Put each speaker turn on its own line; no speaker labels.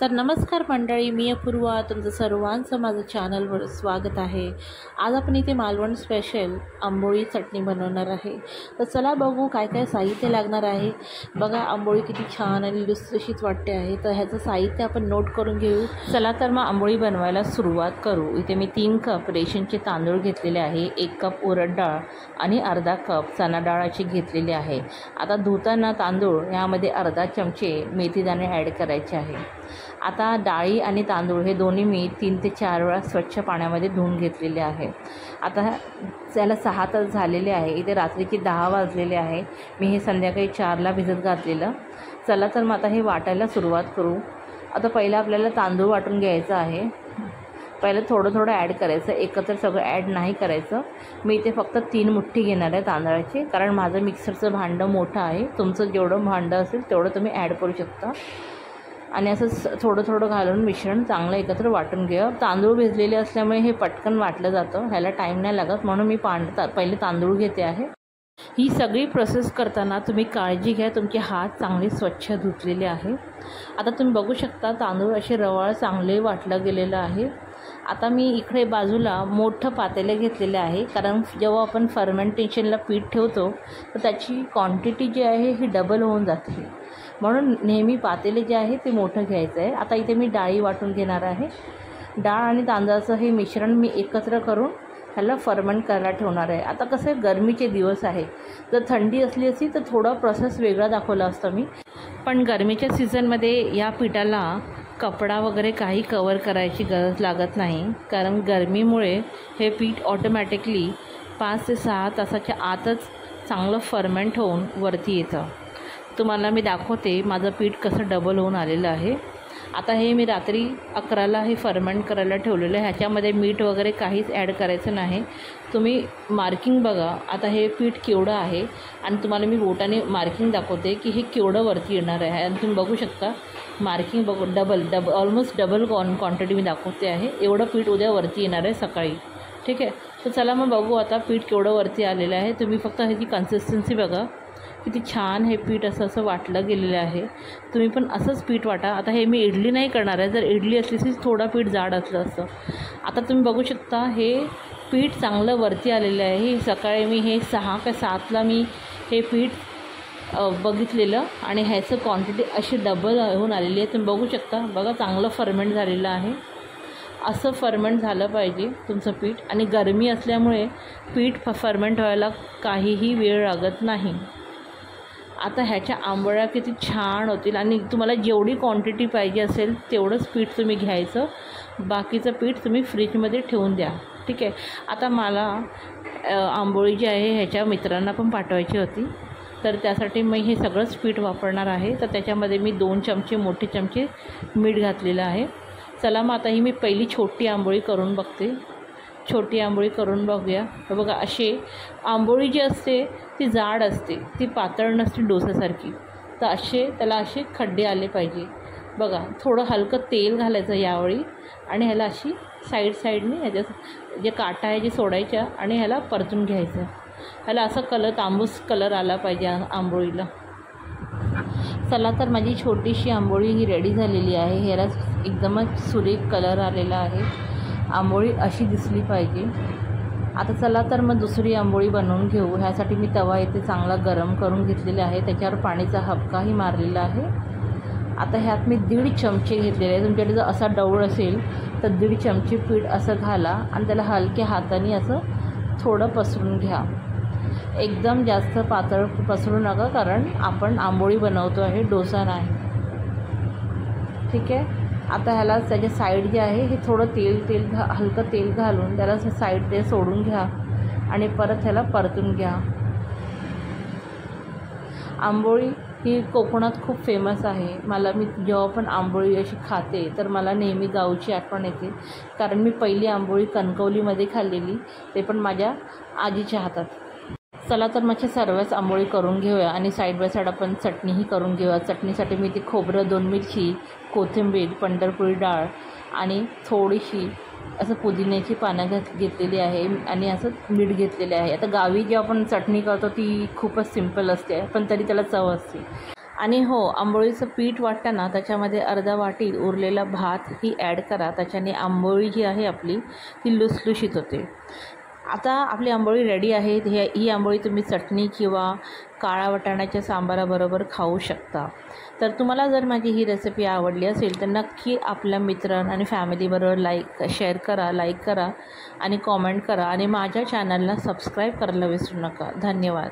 तर नमस्कार मंडळी, मी अपूर्वा, तुमचं सर्वांचं माझं चॅनलवर स्वागत आहे। आज आपण इथे मालवण स्पेशल आंबोळी चटणी बनवणार आहे। तर चला बघू काय काय साहित्य लागणार आहे। बघा आंबोळी किती छान आणि लुसलुशीत वाटते आहे। तर ह्याचं साहित्य आपण नोट करून घेऊ। चला तर मग आंबोळी बनवायला सुरुवात करू। इथे मी 3 कप रेशनचे तांदूळ घेतलेले आहे, 1 कप उडद डाळ आणि अर्धा कप चणा डाळाची घेतलेली आहे। आता धुताना तांदूळ यामध्ये अर्धा चमचे मेथीदाणे ॲड करायचे आहे। आता डाळी आणि तांदूळ हे दोन्ही मी 3 ते 4 वेळा स्वच्छ पाण्यामध्ये धुवून घेतलेले आहे। आता त्याला 6 तास झालेले आहे। इथे रात्रीचे 10 वाजलेले आहे। मी हे संध्याकाळी 4ला भिजत घातलेलं। चला तर मग आता हे वाटायला सुरुवात करू। आता पहिलं आपल्याला तांदूळ वाटून घ्यायचं आहे। पहिलं थोडं थोडं ॲड करायचं, एकत्र सगळं ॲड नाही करायचं। मी इथे फक्त 3 मुठ्ठी घेणार आहे तांदळाची, कारण माझं मिक्सरचं भांडं मोठं आहे। तुमचं जेवढं भांडं असेल तेवढं तुम्ही ॲड करू शकता। आणि असं थोडं थोडं घालून मिश्रण चांगलं एकत्र वाटून घ्या। तांदूळ भिजलेले असल्यामुळे हे पटकन वाटलं जातं, ह्याला टाईम नाही लागत, म्हणून मी पहिले तांदूळ घेते आहे। ही सगळी प्रोसेस करताना तुम्ही काळजी घ्या, तुमचे हात चांगले स्वच्छ धुतलेले आहे। आता तुम्ही बघू शकता तांदूळ असे रवाळ चांगले वाटलं गेलेलं आहे। आता मी इकडे बाजूला मोठं पातेलं घेतलेलं आहे, कारण जेव्हा आपण फर्मेंटेशनला पीठ ठेवतो तर त्याची क्वांटिटी जी आहे ही डबल होऊन जाते, म्हणून नेहमी पातेले जे आहे ते मोठं घ्यायचं आहे। आता इथे मी डाळी वाटून घेणार आहे। डाळ आणि तांदळाचं हे मिश्रण मी एकत्र करून ह्याला फर्मेंट करायला ठेवणार आहे। आता कसं आहे, गरमीचे दिवस आहे, जर थंडी असली असती तर थोडा प्रोसेस वेगळा दाखवला असता मी, पण गरमीच्या सीझनमध्ये या पिठाला कपडा वगैरे काही कवर करायची गरज लागत नाही, कारण गरमीमुळे हे पीठ ऑटोमॅटिकली 5 ते 6 तासाच्या आतच चांगलं फर्मेंट होऊन वरती येतं। तुम्हाला मी दाखवते माझं पीठ कसं डबल होऊन आलेलं आहे। आता हे मी रात्री 11ला हे फर्मेंट करायला ठेवलेलं आहे। ह्याच्यामध्ये मीठ वगैरे काहीच ॲड करायचं नाही। तुम्ही मार्किंग बघा, आता हे पीठ केवढं आहे आणि तुम्हाला मी बोटाने मार्किंग दाखवते की हे केवढं वरती येणार आहे। आणि तुम्ही बघू शकता मार्किंग बघू, डबल ऑलमोस्ट डबल क्वांटिटी मी दाखवते आहे। एवढं पीठ उद्या वरती येणार आहे सकाळी, ठीक आहे। तर चला मग बघू आता पीठ केवढं वरती आलेलं आहे। तुम्ही फक्त ह्याची कन्सिस्टन्सी बघा, किती छान हे पीठ असं वाटलं गेलेलं आहे। तुम्ही पण असंच पीठ वाटा। आता हे मी इडली नाही करणार आहे, जर इडली असली तर थोडा पीठ जाड असलं असतं। आता तुम्ही बघू शकता हे पीठ चांगलं वरती आलेलं आहे। सकाळी मी हे 6 का 7ला मी हे पीठ बघितलेलं आणि ह्याचं क्वांटिटी अशी डबल होऊन आलेली आहे। तुम्ही बघू शकता, बघा चांगलं फर्मेंट झालेलं आहे। असं फर्मेंट झालं पाहिजे तुमचं पीठ, आणि गरमी असल्यामुळे पीठ फर्मेंट व्हायला काहीही वेळ लागत नाही। आता ह्याच्या आंबोळ्या किती छान होतील, आणि तुम्हाला जेवढी क्वांटिटी पाहिजे असेल तेवढंच पीठ तुम्ही घ्यायचं, बाकीचं पीठ तुम्ही फ्रीजमध्ये ठेवून द्या, ठीक आहे। आता मला आंबोळी जी आहे ह्याच्या मित्रांना पण पाठवायची होती, तर त्यासाठी मी हे सगळंच पीठ वापरणार आहे। तर त्याच्यामध्ये मी 2 चमचे मोठे चमचे मीठ घातलेलं आहे। चला मग आता ही मी पहिली छोटी आंबोळी करून बघते। छोटी आंबोळी करून बघूया। तर बघा अशी आंबोळी जी असते ती जाड असते, ती पातळ नसते डोसासारखी। तर त्याला असे खड्डे आले पाहिजे। बघा थोडं हलकं तेल घालायचं यावेळी, आणि ह्याला अशी साईडने ह्याच्या जे काटा आहे जे सोडायच्या, आणि ह्याला परतून घ्यायचं। ह्याला असं तांबूस कलर आला पाहिजे आंबोळीला। चला तर माझी छोटीशी आंबोळी ही रेडी झालेली आहे। ह्याला एकदमच सुरेख कलर आलेला आहे। आंबोळी अशी दिसली पाहिजे। आता चला तर मग दुसरी आंबोळी बनवून घेऊ। ह्यासाठी मी तवा इथे चांगला गरम करून घेतलेला आहे, त्याच्यावर पाणीचा हबकाही मारलेला आहे। आता ह्यात मी 1.5 चमचे घेतलेले आहे। तुमच्याकडे जर असा डवळ असेल तर 1.5 चमचे पीठ असं घाला, आणि त्याला हलक्या हाताने असं थोडं पसरून घ्या। एकदम जास्त पातळ पसरू नका, कारण आपण आंबोळी बनवतो आहे, डोसा नाही, ठीक आहे। आता ह्याला त्याच्या साईड जे आहे हे थोडं हलकं तेल घालून त्याला साईड ते सोडून घ्या, आणि परत ह्याला परतून घ्या। आंबोळी ही कोकणात खूप फेमस आहे। मी जेव्हा पण आंबोळी अशी खाते तर मला नेहमी गावची आठवण येते, कारण मी पहिली आंबोळी कणकवलीमध्ये खाल्लेली, ते पण माझ्या आजीच्या हातात। चला तर माझ्या सर्वच आंबोळी करून घेऊया, आणि साईड बाय साईड आपण चटणीही करून घेऊया। चटणीसाठी मी ती खोबरं, 2 मिरची, कोथिंबीर, पंढरपुरी डाळ आणि थोडीशी असं पुदिन्याची पानं घेतलेली आहे, आणि असं मीठ घेतलेले आहे। आता गावी जेव्हा आपण चटणी करतो ती खूपच सिंपल असते, पण तरी त्याला चव असते। आणि हो, आंबोळीचं पीठ वाटताना त्याच्यामध्ये अर्धा वाटी उरलेला भात ही ॲड करा. त्याच्याने आंबोळी जी आहे आपली ती लुसलुशीत होते. आता आपली आंबोळी रेडी आहे. ही आंबोळी तुम्ही चटणी किंवा काळा वाटाण्याच्या सांबाराबरोबर खाऊ शकता. तर तुम्हाला जर माझी ही रेसिपी आवडली असेल तर नक्की आपल्या मित्रां आणि फॅमिलीबरोबर शेअर करा, लाईक करा आणि कॉमेंट करा आणि माझ्या चॅनलला सबस्क्राईब करायला विसरू नका. धन्यवाद.